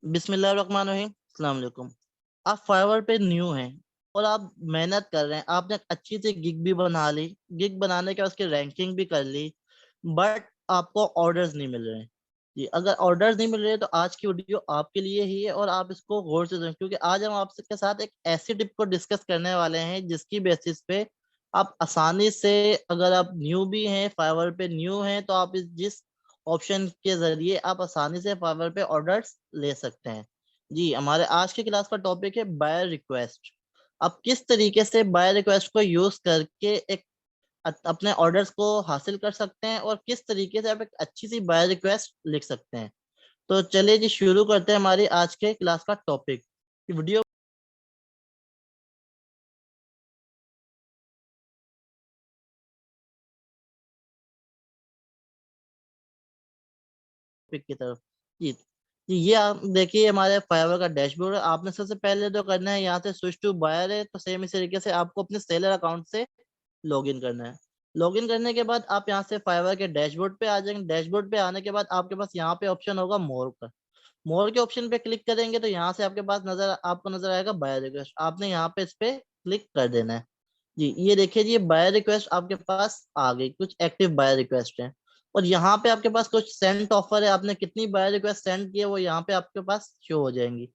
बिस्मिल्लाहिर्रहमानिर्रहीम, अस्सलाम वालेकुम। आप फाइवर पे न्यू हैं और आप मेहनत कर रहे हैं। आपने एक अच्छी सी गिग भी बना ली। गिग बनाने के बाद उसकी रैंकिंग भी कर ली, बट आपको ऑर्डर्स नहीं मिल रहे हैं। जी, अगर ऑर्डर्स नहीं मिल रहे तो आज की वीडियो आपके लिए ही है और आप इसको गौर से सुनें, क्योंकि आज हम आपके साथ एक ऐसी टिप को डिस्कस करने वाले हैं जिसकी बेसिस पे आप आसानी से, अगर आप न्यू भी हैं, फाइवर पे न्यू हैं, तो आप इस जिस ऑप्शन के जरिए आप आसानी से फाइवर पे ऑर्डर्स ले सकते हैं। जी, हमारे आज के क्लास का टॉपिक है बायर रिक्वेस्ट। आप किस तरीके से बायर रिक्वेस्ट को यूज करके एक अपने ऑर्डर्स को हासिल कर सकते हैं और किस तरीके से आप एक अच्छी सी बायर रिक्वेस्ट लिख सकते हैं। तो चलिए जी, शुरू करते हैं हमारी आज के क्लास का टॉपिक। वीडियो की तरफ। जी जी, ये आप देखिए हमारे फाइवर का डैशबोर्ड है। आपने सबसे पहले जो करना है, यहाँ से स्विच टू बायर है, तो सेम इस तरीके से आपको अपने सेलर अकाउंट से लॉगिन करना है। लॉगिन करने के बाद आप यहाँ से फाइवर के डैशबोर्ड पे आ जाएंगे। डैशबोर्ड पे आने के बाद आपके पास यहाँ पे ऑप्शन होगा मोर का। मोर के ऑप्शन पे क्लिक करेंगे तो यहाँ से आपके पास आपको नजर आएगा बायर रिक्वेस्ट। आपने यहाँ पे इस पे क्लिक कर देना है। जी, ये देखिए जी, बायर रिक्वेस्ट आपके पास आ गई, कुछ एक्टिव बायर रिक्वेस्ट है। और यहाँ पे आपके पास कुछ सेंट ऑफर है, आपने कितनी बायर रिक्वेस्ट सेंड की है वो यहाँ पे आपके पास शो हो जाएंगी।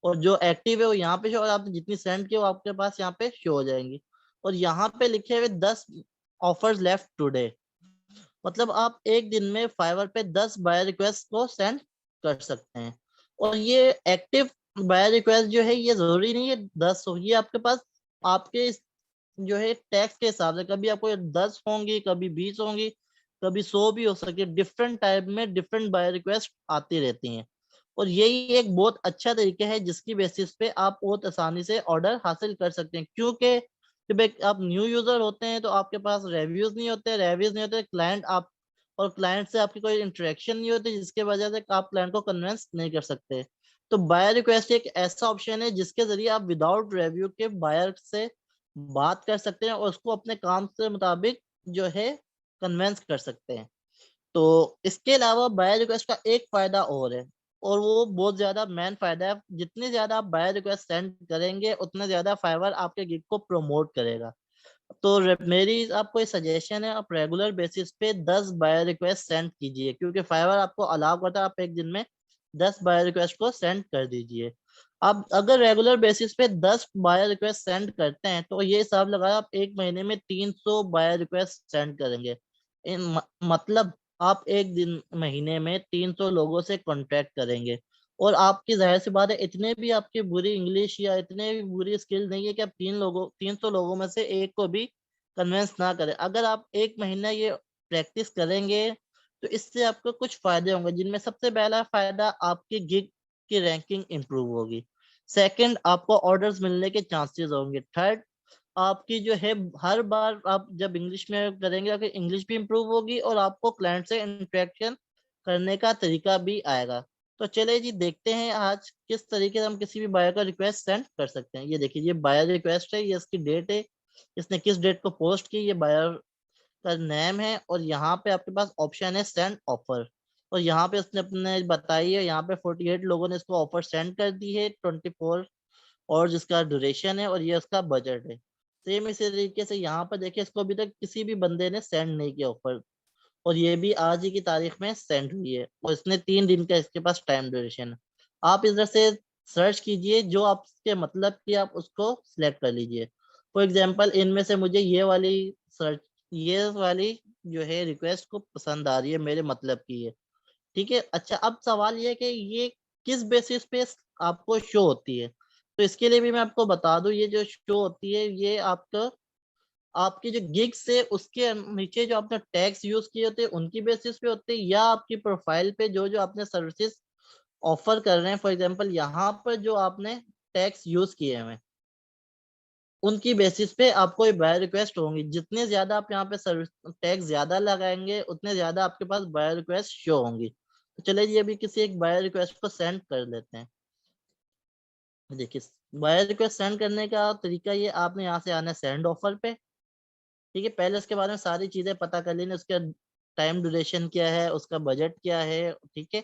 और जो एक्टिव है वो यहाँ पे शो, और आपने जितनी सेंड की है वो आपके पास यहाँ पे शो हो जाएंगी। और यहाँ पे लिखे हुए 10 ऑफर्स लेफ्ट टुडे, मतलब आप एक दिन में फाइवर पे 10 बायर रिक्वेस्ट को सेंड कर सकते हैं। और ये एक्टिव बायर रिक्वेस्ट जो है, ये जरूरी नहीं है 10 हो, ये आपके पास आपके जो है टैक्स के हिसाब से कभी आपको 10 होंगी, कभी 20 होंगी, कभी 100 भी हो सकती है। डिफरेंट टाइप में डिफरेंट बाय रिक्वेस्ट आती रहती हैं। और यही एक बहुत अच्छा तरीका है जिसकी बेसिस पे आप बहुत आसानी से ऑर्डर हासिल कर सकते हैं, क्योंकि जब एक आप न्यू यूजर होते हैं तो आपके पास रिव्यूज नहीं होते क्लाइंट आप, और क्लाइंट से आपकी कोई इंटरेक्शन नहीं होती, जिसके वजह से आप क्लाइंट को कन्विंस नहीं कर सकते। तो बायर रिक्वेस्ट एक ऐसा ऑप्शन है जिसके जरिए आप विदाउट रिव्यू के बायर से बात कर सकते हैं और उसको अपने काम से मुताबिक जो है कन्वेंस कर सकते हैं। तो इसके अलावा बायर रिक्वेस्ट का एक फायदा और है, और वो बहुत ज्यादा मेन फायदा है। जितनी ज्यादा आप बायर रिक्वेस्ट सेंड करेंगे उतना ज्यादा फाइवर आपके गिग को प्रमोट करेगा। तो मेरी आपको ये सजेशन है, आप रेगुलर बेसिस पे 10 बायर रिक्वेस्ट सेंड कीजिए, क्योंकि फाइवर आपको अलाउ करता है आप एक दिन में 10 बायर रिक्वेस्ट को सेंड कर दीजिए। आप अगर रेगुलर बेसिस पे 10 बायर रिक्वेस्ट सेंड करते हैं तो ये हिसाब लगाया आप एक महीने में 300 बायर रिक्वेस्ट सेंड करेंगे। मतलब आप एक दिन महीने में 300 लोगों से कांटेक्ट करेंगे। और आपकी जाहिर सी बात है, इतने भी आपकी बुरी इंग्लिश या इतने भी बुरी स्किल नहीं है कि आप 300 लोगों में से एक को भी कन्विंस ना करें। अगर आप एक महीना ये प्रैक्टिस करेंगे तो इससे आपको कुछ फायदे होंगे, जिनमें सबसे पहला फायदा आपकी गिग की रैंकिंग इंप्रूव होगी। सेकंड, आपको ऑर्डर्स मिलने के चांसेस होंगे। थर्ड, आपकी जो है हर बार आप जब इंग्लिश में करेंगे आपकी इंग्लिश भी इंप्रूव होगी और आपको क्लाइंट से इंटरेक्शन करने का तरीका भी आएगा। तो चलिए जी, देखते हैं आज किस तरीके से हम किसी भी बायर का रिक्वेस्ट सेंड कर सकते हैं। ये देखिए, ये बायर रिक्वेस्ट है, ये इसकी डेट है, इसने किस डेट को पोस्ट की, ये बायर का नेम है, और यहाँ पे आपके पास ऑप्शन है सेंड ऑफर। और यहाँ पे उसने अपने बताई है, यहाँ पे 48 लोगों ने इसको ऑफर सेंड कर दी है, 24 और जिसका ड्यूरेशन है, और ये उसका बजट है। सेम इसी तरीके से यहाँ पर देखिए, इसको अभी तक किसी भी बंदे ने सेंड नहीं किया ऑफर, और ये भी आज ही की तारीख में सेंड हुई है, और इसने 3 दिन का इसके पास टाइम ड्यूरेशन है। आप इधर से सर्च कीजिए, जो आपके मतलब की आप उसको सिलेक्ट कर लीजिए। फॉर एग्जाम्पल, इनमें से मुझे सर्च ये वाली जो है रिक्वेस्ट को पसंद आ रही है, मेरे मतलब की है। ठीक है, अच्छा, अब सवाल ये है कि ये किस बेसिस पे आपको शो होती है। तो इसके लिए भी मैं आपको बता दूं, ये जो शो होती है ये आपका आपकी जो गिग्स है उसके नीचे जो आपने टैग्स यूज किए होते हैं उनकी बेसिस पे होते हैं, या आपकी प्रोफाइल पे जो जो आपने सर्विसेज ऑफर कर रहे हैं। फॉर एग्जांपल, यहाँ पर जो आपने टैग्स यूज किए हैं उनकी बेसिस पे आपको ये बाय रिक्वेस्ट होंगी। जितने ज्यादा आप यहाँ पे सर्विस टैग ज्यादा लगाएंगे उतने ज्यादा आपके पास बाय रिक्वेस्ट शो होंगी। तो चलिए जी, अभी किसी एक बाय रिक्वेस्ट को सेंड कर लेते हैं। देखिए, बाय रिक्वेस्ट सेंड करने का तरीका ये, आपने यहाँ से आना है सेंड ऑफर पे। ठीक है, पहले उसके बारे में सारी चीजें पता कर लेनी, उसका टाइम ड्यूरेशन क्या है, उसका बजट क्या है। ठीक है,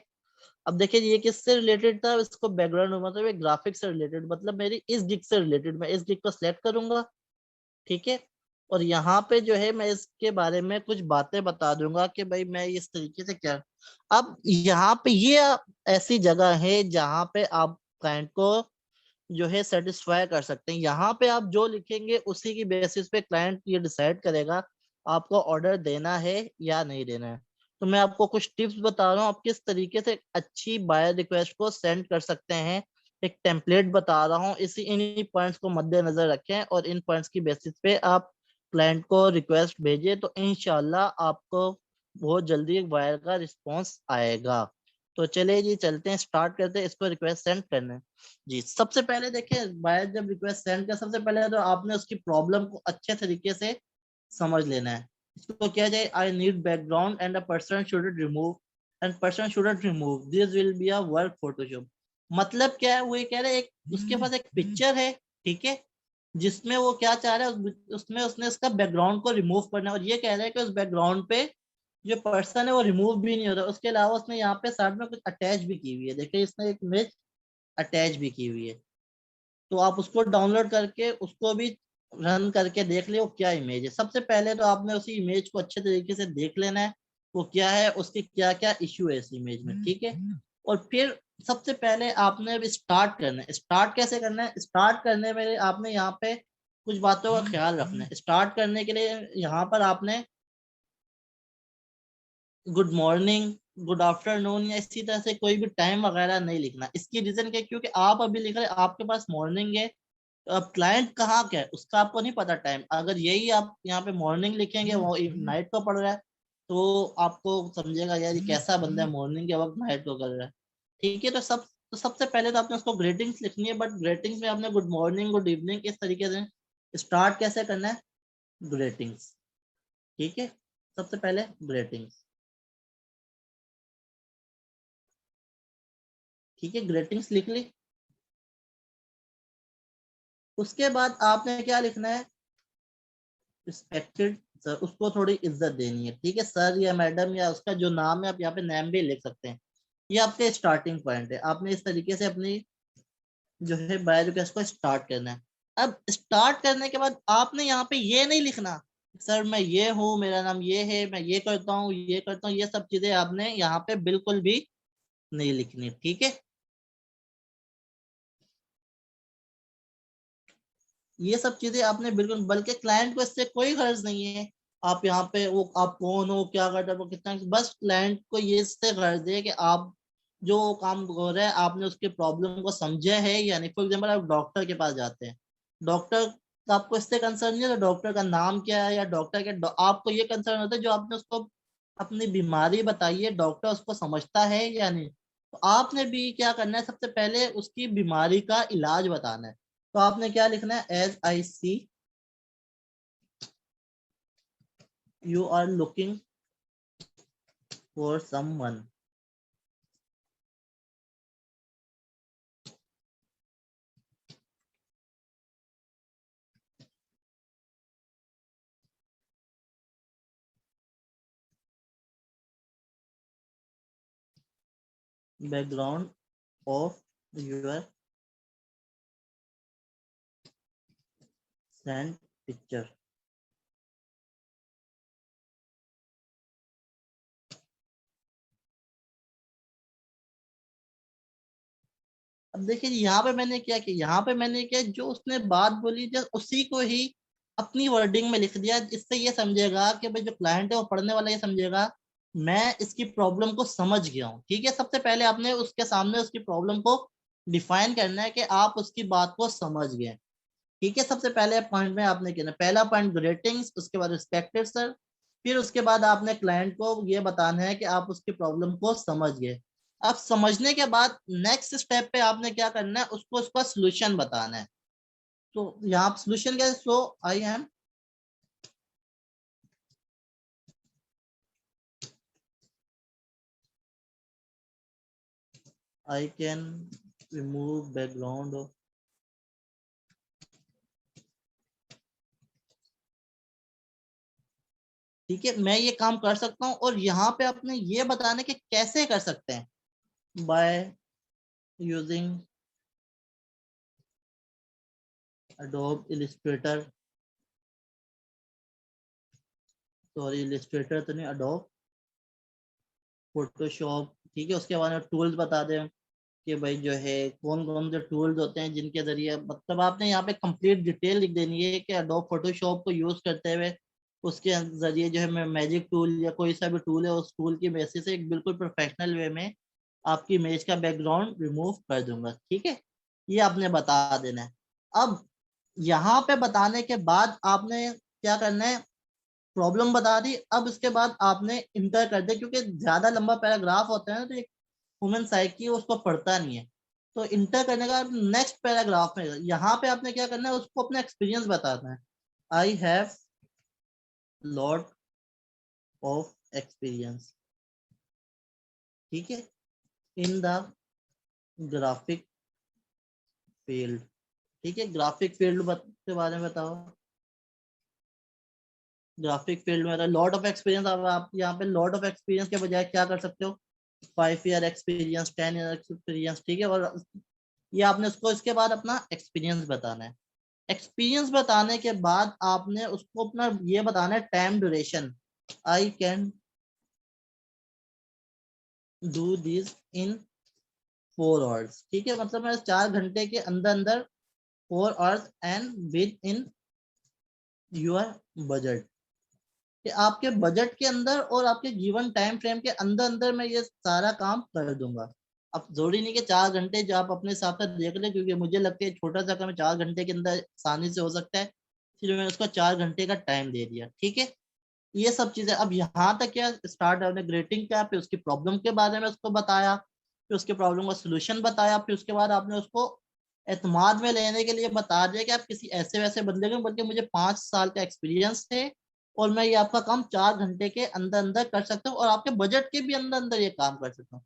अब देखिए ये किससे रिलेटेड था, इसको बैकग्राउंड मतलब ये ग्राफिक से रिलेटेड, मतलब मेरी इस गिग से रिलेटेड, मैं इस गिग को सिलेक्ट करूंगा, ठीक है। और यहाँ पे जो है मैं इसके बारे में कुछ बातें बता दूंगा कि भाई मैं इस तरीके से क्या। अब यहाँ पे ये ऐसी जगह है जहाँ पे आप क्लाइंट को जो है सेटिस्फाई कर सकते हैं। यहाँ पे आप जो लिखेंगे उसी की बेसिस पे क्लाइंट ये डिसाइड करेगा आपको ऑर्डर देना है या नहीं देना है। तो मैं आपको कुछ टिप्स बता रहा हूँ आप किस तरीके से अच्छी बायर रिक्वेस्ट को सेंड कर सकते हैं। एक टेम्पलेट बता रहा हूँ, इसी इन्हीं पॉइंट्स को मद्देनजर रखें और इन पॉइंट्स की बेसिस पे आप क्लाइंट को रिक्वेस्ट भेजिए, तो इंशाल्लाह आपको बहुत जल्दी बायर का रिस्पॉन्स आएगा। तो चलिए जी चलते हैं, स्टार्ट करते हैं इसको रिक्वेस्ट सेंड करने। जी सबसे पहले देखिए बायर जब रिक्वेस्ट सेंड कर, सबसे पहले तो आपने उसकी प्रॉब्लम को अच्छे तरीके से समझ लेना है। इसको क्या जाए, I need background and a person should remove and person should remove this will be a work Photoshop. मतलब क्या है, वो ये कह रहे हैं एक उसके पास एक पिक्चर है, ठीक है, जिसमें वो क्या चाह रहा है उसमें उसने उसका बैकग्राउंड को रिमूव करना है, और ये कह रहा है कि उस बैकग्राउंड पे जो पर्सन है वो रिमूव भी नहीं होता। उसके अलावा उसने यहाँ पे साइड में कुछ अटैच भी की हुई है, देखिए इसने एक इमेज अटैच भी की हुई है। तो आप उसको डाउनलोड करके उसको भी रन करके देख ले वो क्या इमेज है। सबसे पहले तो आपने उसी इमेज को अच्छे तरीके से देख लेना है, वो क्या है, उसकी क्या क्या इश्यू है इस इमेज में, ठीक है। और फिर सबसे पहले आपने अब स्टार्ट करना है। स्टार्ट कैसे करना है, स्टार्ट करने में आपने यहाँ पे कुछ बातों का ख्याल रखना है। स्टार्ट करने के लिए यहाँ पर आपने गुड मॉर्निंग, गुड आफ्टरनून या इसी तरह से कोई भी टाइम वगैरह नहीं लिखना। इसकी रीजन क्या है, क्योंकि आप अभी लिख रहे हैं आपके पास मॉर्निंग है, तो अब क्लाइंट कहाँ क्या है उसका आपको नहीं पता टाइम। अगर यही आप यहाँ पे मॉर्निंग लिखेंगे वो नाइट को पढ़ रहा है, तो आपको समझेगा यार ये कैसा बंदा है मॉर्निंग के वक्त नाइट को कर रहा है, ठीक है। तो सबसे पहले तो आपने उसको ग्रेटिंग्स लिखनी है, बट ग्रेटिंग्स में आपने गुड मॉर्निंग गुड इवनिंग इस तरीके से स्टार्ट कैसे करना है, ग्रेटिंग्स, ठीक है। सबसे पहले ग्रेटिंग्स, ठीक है, ग्रेटिंग्स लिख ली। उसके बाद आपने क्या लिखना है, रिस्पेक्टेड सर, उसको थोड़ी इज्जत देनी है, ठीक है। सर या मैडम या उसका जो नाम है आप यहाँ पे नेम भी लिख सकते हैं। ये आपके स्टार्टिंग पॉइंट है, आपने इस तरीके से अपनी जो है बायोरिक्वेस्ट को स्टार्ट करना है। अब स्टार्ट करने के बाद आपने यहाँ पे ये नहीं लिखना सर मैं ये हूँ, मेरा नाम ये है, मैं ये करता हूँ ये करता हूँ, ये सब चीजें आपने यहाँ पे बिल्कुल भी नहीं लिखनी, ठीक है। ये सब चीजें आपने बिल्कुल, बल्कि क्लाइंट को इससे कोई गर्ज नहीं है आप यहाँ पे वो आप कौन हो क्या करते हो कितना, बस क्लाइंट को ये इससे गर्ज है कि आप जो काम हो रहा है आपने उसके प्रॉब्लम को समझे है या नहीं। फॉर एग्जाम्पल आप डॉक्टर के पास जाते हैं, डॉक्टर का आपको इससे कंसर्न नहीं है तो डॉक्टर का नाम क्या है या डॉक्टर के आपको ये कंसर्न होता है जो आपने उसको अपनी बीमारी बताई है डॉक्टर उसको समझता है या नहीं। तो आपने भी क्या करना है, सबसे पहले उसकी बीमारी का इलाज बताना है। तो आपने क्या लिखना है, as I see you are looking for someone. Background of your send picture. अब देखिए यहाँ पे मैंने क्या किया, यहाँ पे मैंने क्या जो उसने बात बोली जस्ट उसी को ही अपनी वर्डिंग में लिख दिया। इससे ये समझेगा कि भाई जो क्लाइंट है वो पढ़ने वाला ये समझेगा मैं इसकी प्रॉब्लम को समझ गया हूँ, ठीक है। सबसे पहले आपने उसके सामने उसकी प्रॉब्लम को डिफाइन करना है कि आप उसकी बात को समझ गए, ठीक है। सबसे पहले पॉइंट में आपने कहना पहला पॉइंट ग्रेटिंग्स, उसके बाद रिस्पेक्टेड सर, फिर उसके बाद आपने क्लाइंट को ये बताना है कि आप उसकी प्रॉब्लम को समझ गए। अब समझने के बाद नेक्स्ट स्टेप पे आपने क्या करना है, उसको उसका सोल्यूशन बताना है। तो यहाँ सोल्यूशन क्या है, सो आई कैन रिमूव बैकग्राउंड, ठीक है, मैं ये काम कर सकता हूँ। और यहाँ पे आपने ये बताना है कि कैसे कर सकते हैं, by using Adobe Illustrator, sorry Illustrator तो नहीं, Adobe फोटोशॉप, ठीक है। उसके बाद में टूल्स बता दें कि भाई जो है कौन कौन से टूल्स होते हैं जिनके जरिए, मतलब आपने यहाँ पे कंप्लीट डिटेल लिख देनी है कि एडोब फोटोशॉप को यूज करते हुए उसके जरिए जो है मैं मैजिक टूल या कोई सा भी टूल है उस टूल की बेसिस से एक बिल्कुल प्रोफेशनल वे में आपकी इमेज का बैकग्राउंड रिमूव कर दूंगा, ठीक है। ये आपने बता देना है। अब यहाँ पे बताने के बाद आपने क्या करना है, प्रॉब्लम बता दी। अब इसके बाद आपने इंटर कर दिया, क्योंकि ज्यादा लंबा पैराग्राफ होता है ना तो ह्यूमन साइकी उसको पढ़ता नहीं है। तो इंटर करने का नेक्स्ट पैराग्राफ में यहाँ पे आपने क्या करना है, उसको अपना एक्सपीरियंस बताना है। I have lot of experience, ठीक है, इन द ग्राफिक फील्ड, ठीक है। ग्राफिक फील्ड के बारे में बताओ। ग्राफिक फील्ड में लॉट ऑफ एक्सपीरियंस, अब आप यहाँ पे लॉट ऑफ एक्सपीरियंस के बजाय क्या कर सकते हो, 5 ईयर एक्सपीरियंस, 10 ईयर एक्सपीरियंस, ठीक है। और ये आपने उसको इसके बाद अपना एक्सपीरियंस बताना है। एक्सपीरियंस बताने के बाद आपने उसको अपना ये बताना है time duration. I can do this in 4 hours, ठीक है। मतलब मैं 4 घंटे के अंदर अंदर 4 hours and with in your budget, कि आपके बजट के अंदर और आपके गिवन टाइम फ्रेम के अंदर अंदर मैं ये सारा काम कर दूंगा। अब जरूरी नहीं कि 4 घंटे, जो आप अपने हिसाब से देख ले, क्योंकि मुझे लगता है छोटा सा काम 4 घंटे के अंदर आसानी से हो सकता है, इसलिए मैंने उसको 4 घंटे का टाइम दे दिया, ठीक है। ये सब चीजें अब यहाँ तक क्या स्टार्ट है, ग्रेटिंग क्या, फिर उसकी प्रॉब्लम के बारे में उसको बताया, फिर उसके प्रॉब्लम का सोल्यूशन बताया, फिर उसके बाद आपने उसको एतमाद में लेने के लिए बता दिया कि आप किसी ऐसे वैसे बंदे को, बल्कि मुझे 5 साल का एक्सपीरियंस है और मैं ये आपका काम 4 घंटे के अंदर अंदर कर सकता हूँ और आपके बजट के भी अंदर अंदर ये काम कर सकता हूँ,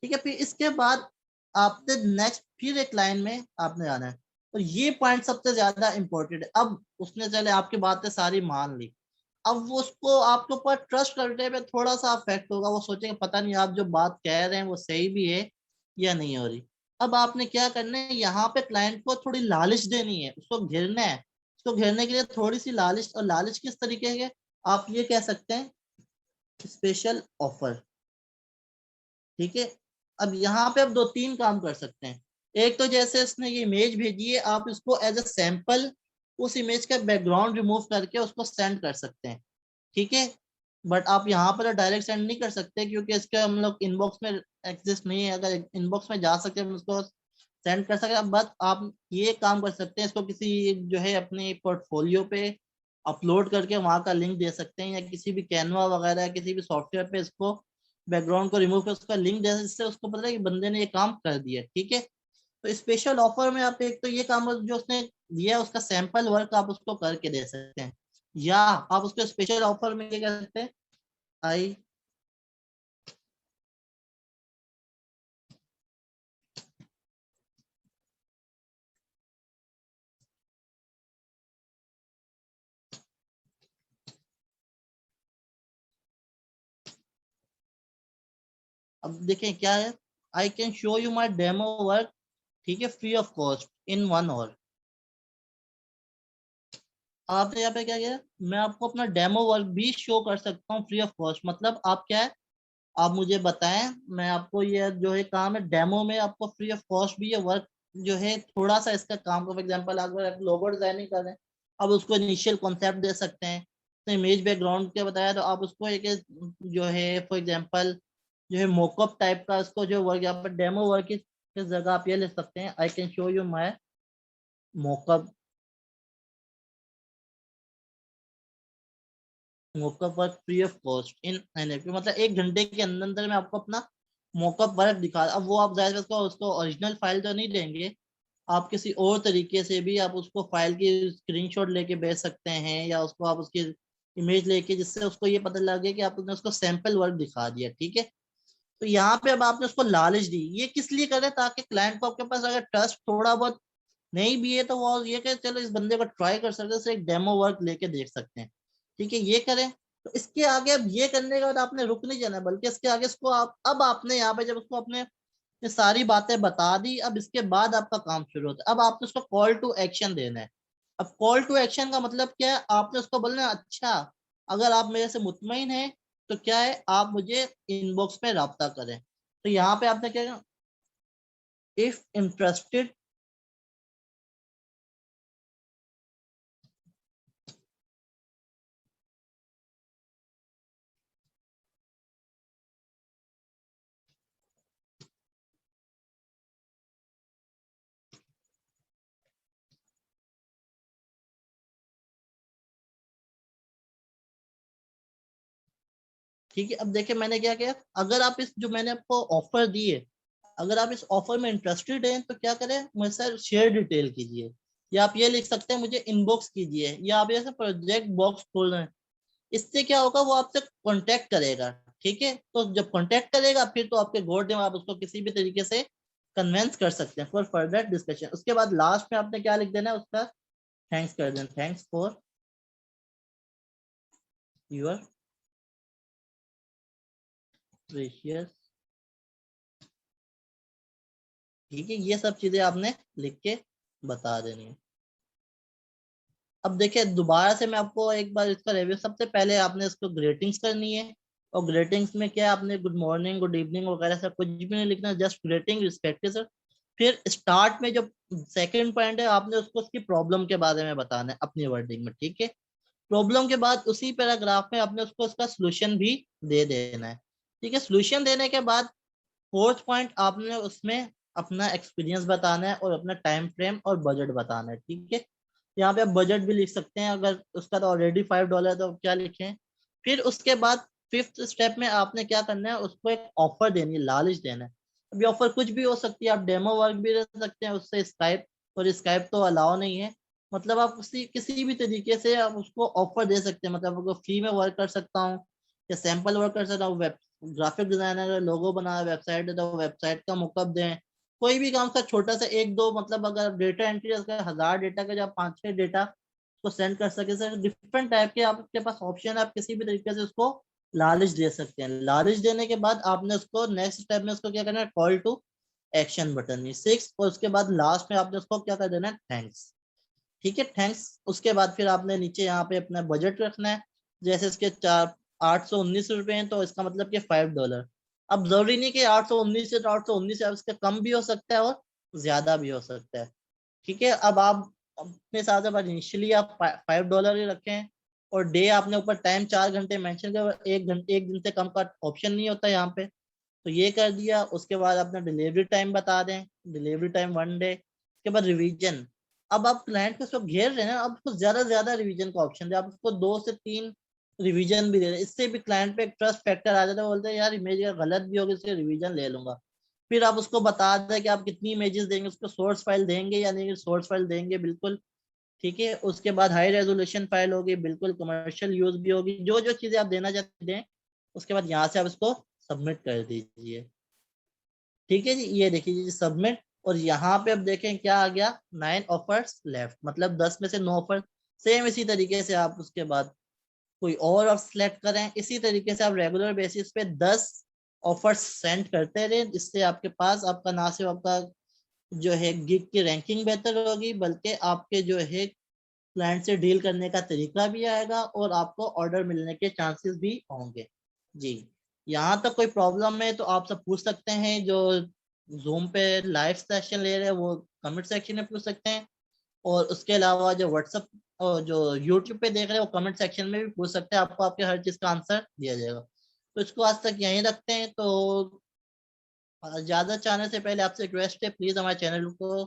ठीक है। फिर इसके बाद आपने नेक्स्ट फिर एक लाइन में आपने आना है, और ये पॉइंट सबसे ज्यादा इंपॉर्टेंट है। अब उसने चले आपकी बातें सारी मान ली, अब वो उसको आपके ऊपर ट्रस्ट करने में थोड़ा सा अफेक्ट होगा, वो सोचेंगे पता नहीं आप जो बात कह रहे हैं वो सही भी है या नहीं हो रही। अब आपने क्या करना है, यहाँ पे क्लाइंट को थोड़ी लालच देनी है, उसको घेरना है। उसको घेरने के लिए थोड़ी सी लालच, और लालच किस तरीके के, आप ये कह सकते हैं स्पेशल ऑफर, ठीक है। अब यहाँ पे आप 2-3 काम कर सकते हैं। एक तो जैसे इसने ये इमेज भेजी है, आप इसको एज अ सैंपल उस इमेज का बैकग्राउंड रिमूव करके उसको सेंड कर सकते हैं, ठीक है। बट आप यहाँ पर डायरेक्ट सेंड नहीं कर सकते, क्योंकि इसके हम लोग इनबॉक्स में एग्जिस्ट नहीं है। अगर इनबॉक्स में जा सकते हैं हम उसको सेंड कर सकते हैं। बट आप ये काम कर सकते हैं, इसको किसी जो है अपने पोर्टफोलियो पे अपलोड करके वहां का लिंक दे सकते हैं, या किसी भी कैनवा वगैरह किसी भी सॉफ्टवेयर पे इसको बैकग्राउंड को रिमूव कर उसका लिंक दे, जिससे उसको पता है कि बंदे ने ये काम कर दिया, ठीक है। तो स्पेशल ऑफर में आप एक तो ये काम जो उसने दिया उसका सैंपल वर्क आप उसको करके दे सकते हैं, या आप उसको स्पेशल ऑफर में क्या कर सकते हैं, आई अब देखें क्या है, I can show you my demo work, ठीक है, free of cost in 1 hour. आपने यहाँ पे क्या किया, मैं आपको अपना डेमो वर्क भी शो कर सकता हूँ फ्री ऑफ कॉस्ट। मतलब आप क्या है, आप मुझे बताएं, मैं आपको ये जो है काम है डेमो में आपको फ्री ऑफ कॉस्ट भी ये वर्क जो है थोड़ा सा इसका काम, फॉर एग्जांपल अगर आप लोगो डिजाइनिंग कर रहे हैं, अब उसको इनिशियल कॉन्सेप्ट दे सकते हैं। तो इमेज बैकग्राउंड के बताया, तो आप उसको एक जो है फॉर एग्जांपल जो है मोकअप टाइप का उसको जो वर्क यहाँ पर डेमो वर्क की जगह आप ये ले सकते हैं, आई can show you my mockup, mockup work free of cost in NFT. मतलब 1 घंटे के अंदर अंदर में आपको अपना मोकअप वर्क दिखा। अब वो आप जाहिर है उसको उसको ओरिजिनल फाइल तो नहीं देंगे, आप किसी और तरीके से भी आप उसको फाइल की स्क्रीनशॉट लेके भेज सकते हैं, या उसको आप उसकी इमेज लेके, जिससे उसको ये पता लगे कि आपने उसको सैंपल वर्क दिखा दिया, ठीक है। तो यहाँ पे अब आपने उसको लालच दी, ये किस लिए करे, ताकि क्लाइंट को आपके पास अगर ट्रस्ट थोड़ा बहुत नहीं भी है तो वो ये कहे चलो इस बंदे को ट्राई कर सकते हैं, इसे एक डेमो वर्क लेके देख सकते हैं, ठीक है, ये करें। तो इसके आगे अब ये करने के बाद आपने रुक नहीं जाना, बल्कि इसके आगे इसको आप अब आपने यहाँ पे जब उसको अपने ये सारी बातें बता दी। अब इसके बाद आपका काम शुरू होता है। अब आपने उसको कॉल टू एक्शन देना है। अब कॉल टू एक्शन का मतलब क्या है, आपने उसको बोलना है, अच्छा अगर आप मेरे से मुतमईन हैं तो क्या है, आप मुझे इनबॉक्स में राब्ता करें। तो यहाँ पे आपने क्या, इफ इंटरेस्टेड, ठीक है। अब देखिए मैंने क्या किया, अगर आप इस जो मैंने आपको ऑफर दी है, अगर आप इस ऑफर में इंटरेस्टेड हैं तो क्या करें, मुझे सर शेयर डिटेल कीजिए, या आप ये लिख सकते हैं मुझे इनबॉक्स कीजिए, या आप जैसे प्रोजेक्ट बॉक्स खोल रहे हैं। इससे क्या होगा, वो आपसे कांटेक्ट करेगा। ठीक है, तो जब कांटेक्ट करेगा फिर तो आपके गोड में आप उसको किसी भी तरीके से कन्वेंस कर सकते हैं फॉर फर्दर डिस्कशन। उसके बाद लास्ट में आपने क्या लिख देना है उसका, थैंक्स कर देना, थैंक्स फॉर योर प्रीशियस। ठीक है, ये सब चीजें आपने लिख के बता देनी है। अब देखिए दोबारा से मैं आपको एक बार इसका रिव्यू, सबसे पहले आपने इसको ग्रेटिंग्स करनी है। और ग्रेटिंग्स में क्या है, आपने गुड मॉर्निंग गुड इवनिंग वगैरह सब कुछ भी नहीं लिखना, जस्ट ग्रेटिंग रिस्पेक्ट सर। फिर स्टार्ट में जो सेकंड पॉइंट है, आपने उसको उसकी प्रॉब्लम के बारे में बताना है अपनी वर्डिंग में। ठीक है, प्रॉब्लम के बाद उसी पैराग्राफ में आपने उसको उसका सोल्यूशन भी दे देना है। ठीक है, सोल्यूशन देने के बाद फोर्थ पॉइंट आपने उसमें अपना एक्सपीरियंस बताना है और अपना टाइम फ्रेम और बजट बताना है। ठीक है, यहाँ पे आप बजट भी लिख सकते हैं, अगर उसका तो ऑलरेडी $5 है तो क्या लिखें। फिर उसके बाद फिफ्थ स्टेप में आपने क्या करना है, उसको एक ऑफर देनी है, लालच देना है। अभी ऑफर कुछ भी हो सकती है, आप डेमो वर्क भी दे सकते हैं उससे, स्काइप, और स्काइप तो अलाउ नहीं है। मतलब आप उसी किसी भी तरीके से आप उसको ऑफर दे सकते हैं, मतलब आपको फ्री में वर्क कर सकता हूँ या सैंपल वर्क कर सकता हूँ, वेब ग्राफिक डिजाइनर लोगो बना वेबसाइट है तो वेबसाइट का मुकअप दें। कोई भी काम का छोटा सा एक दो, मतलब अगर डेटा एंट्री 1000 डेटा का, जब 5-6 डेटा को सेंड कर सके सर, डिफरेंट टाइप के आपके पास ऑप्शन है, आप किसी भी तरीके से उसको लालच दे सकते हैं। लालच देने के बाद आपने उसको नेक्स्ट स्टेप में उसको क्या करना है, कॉल टू एक्शन बटन 6, और उसके बाद लास्ट में आपने उसको क्या कर देना है, थैंक्स। ठीक है, थैंक्स। उसके बाद फिर आपने नीचे यहाँ पे अपना बजट रखना है। जैसे इसके 819 रुपए हैं तो इसका मतलब कि $5। अब जरूरी नहीं कि 819 से, तो 819 से अब इसका कम भी हो सकता है और ज्यादा भी हो सकता है। ठीक है, अब आप अपने हिसाब से इनिशियली आप $5 ही रखें। और डे आपने ऊपर टाइम 4 घंटे मेंशन कर, 1 घंटे 1 दिन से कम का ऑप्शन नहीं होता यहाँ पे, तो ये कर दिया। उसके बाद अपना डिलीवरी टाइम बता दें, डिलीवरी टाइम 1 डे। उसके बाद रिवीजन, अब आप क्लाइंट को उसको घेर रहे हैं ना, अब उसको ज्यादा से ज्यादा रिवीजन का ऑप्शन दे, आप उसको 2 से 3 रिवीजन भी दे रहे हैं। इससे भी क्लाइंट पे एक ट्रस्ट फैक्टर आ जाता है, बोलते हैं यार इमेज अगर गलत भी होगी इसके रिवीजन ले लूंगा। फिर आप उसको बता दें कि आप कितनी इमेजेस देंगे, उसको सोर्स फाइल देंगे या नहीं, सोर्स फाइल देंगे बिल्कुल। ठीक है, उसके बाद हाई रेजोल्यूशन फाइल होगी बिल्कुल, कमर्शियल यूज भी होगी, जो जो चीजें आप देना चाहते हैं। उसके बाद यहाँ से आप इसको सबमिट कर दीजिए। ठीक है जी, ये देखिए जी सबमिट। और यहाँ पे अब देखें क्या आ गया, 9 ऑफर्स लेफ्ट, मतलब 10 में से 9 ऑफर। सेम इसी तरीके से आप उसके बाद कोई और सिलेक्ट करें, इसी तरीके से आप रेगुलर बेसिस पे 10 ऑफर्स सेंड करते रहे, जिससे आपके पास आपका ना सिर्फ आपका जो है गिग की रैंकिंग बेहतर होगी, बल्कि आपके जो है क्लाइंट से डील करने का तरीका भी आएगा और आपको ऑर्डर मिलने के चांसेस भी होंगे। जी, यहाँ तक कोई प्रॉब्लम है तो आप सब पूछ सकते हैं। जो जूम पे लाइव सेशन ले रहे हैं वो कमेंट सेक्शन में पूछ सकते हैं। और उसके अलावा जो व्हाट्सअप और जो यूट्यूब पे देख रहे हैं वो कमेंट सेक्शन में भी पूछ सकते हैं, आपको आपके हर चीज का आंसर दिया जाएगा। तो इसको आज तक यहीं रखते हैं। तो ज्यादा चाहने से पहले आपसे रिक्वेस्ट है, प्लीज हमारे चैनल को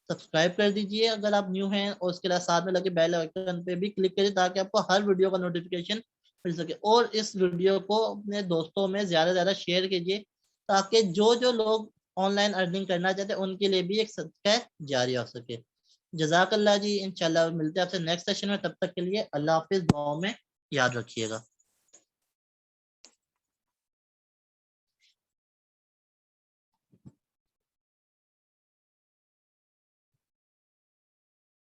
सब्सक्राइब कर दीजिए अगर आप न्यू हैं, और उसके साथ में लगे बेल आइकन पे भी क्लिक करिए ताकि आपको हर वीडियो का नोटिफिकेशन मिल सके। और इस वीडियो को अपने दोस्तों में ज्यादा से ज्यादा शेयर कीजिए, ताकि जो जो लोग ऑनलाइन अर्निंग करना चाहते हैं उनके लिए भी एक सदका जारी हो सके। जजाकल्ला जी, इंशाल्लाह मिलते हैं आपसे नेक्स्ट सेशन में। तब तक के लिए अल्लाह हाफिज, दुआ में याद रखिएगा।